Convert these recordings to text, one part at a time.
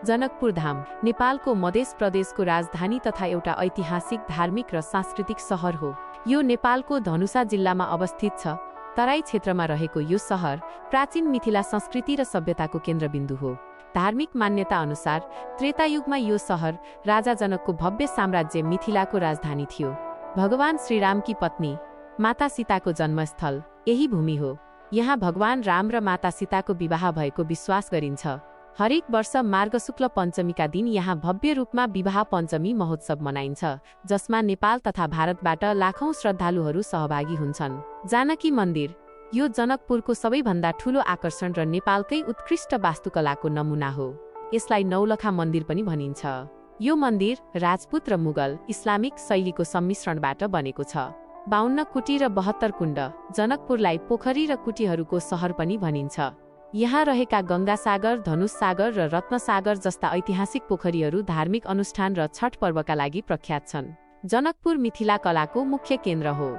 जनकपुर धाम नेपालको मध्य प्रदेशको राजधानी तथा एउटा ऐतिहासिक, धार्मिक र सांस्कृतिक शहर हो। यो नेपालको धनुषा जिल्लामा अवस्थित छ। तराई क्षेत्रमा रहेको यो शहर प्राचीन मिथिला संस्कृति र सभ्यताको केन्द्रबिन्दु हो। धार्मिक मान्यता अनुसार त्रेतायुगमा यो शहर राजा जनकको भव्य साम्राज्य मिथिलाको राजधानी थियो। भगवान श्रीरामकी पत्नी माता सीताको जन्मस्थल यही भूमि हो। यहाँ भगवान राम र माता सीताको विवाह भएको विश्वास गरिन्छ। हरेक वर्ष मार्ग शुक्ल पञ्चमीका दिन यहाँ भव्य रूपमा विवाह पञ्चमी महोत्सव मनाइन्छ, जसमा नेपाल तथा भारतबाट लाखौं श्रद्धालुहरू सहभागी हुन्छन्। जानकी मन्दिर यो जनकपुरको सबैभन्दा ठूलो आकर्षण र नेपालकै उत्कृष्ट वास्तुकलाको नमुना हो। यसलाई नौलखा मन्दिर पनि भनिन्छ। यो मन्दिर राजपूत र मुगल इस्लामिक शैलीको सम्मिश्रणबाट बनेको छ। 52 कुटी र 72 कुण्ड, जनकपुरलाई पोखरी र कुटीहरूको सहर पनि भनिन्छ। यहाँ रहेका गङ्गासागर, धनुष सागर र रत्नसागर जस्ता ऐतिहासिक पोखरीहरू धार्मिक अनुष्ठान र छठ पर्वका लागि प्रख्यात छन्। जनकपुर मिथिला कलाको मुख्य केन्द्र हो।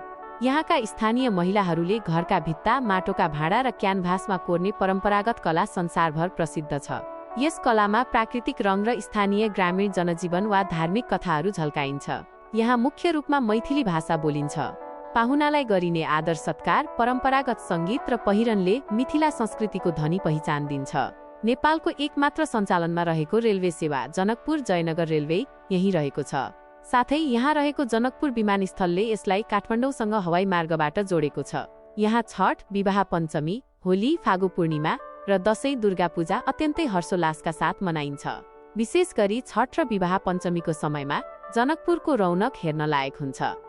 यहाँका स्थानीय महिलाहरूले घरका भित्ता, माटोका भाँडा र क्यानभासमा कोर्ने परम्परागत कला संसारभर प्रसिद्ध छ। यस कलामा प्राकृतिक रङ र स्थानीय ग्रामीण जनजीवन वा धार्मिक कथाहरू झल्काइन्छ। यहाँ मुख्य रूपमा मैथिली भाषा बोलिन्छ। पाहुनालाई गरिने आदर सत्कार, परम्परागत सङ्गीत र पहिरनले मिथिला संस्कृतिको धनी पहिचान दिन्छ। नेपालको एकमात्र सञ्चालनमा रहेको रेलवे सेवा जनकपुर जयनगर रेलवे यही रहेको छ। साथै यहाँ रहेको जनकपुर विमानस्थलले यसलाई काठमाडौँसँग हवाई मार्गबाट जोडेको छ। यहाँ छठ, विवाह पञ्चमी, होली, फागु पूर्णिमा र दशैं, दुर्गा पूजा अत्यन्तै हर्षोल्लासका साथ मनाइन्छ। विशेष गरी छठ र विवाह पञ्चमीको समयमा जनकपुरको रौनक हेर्न लायक हुन्छ।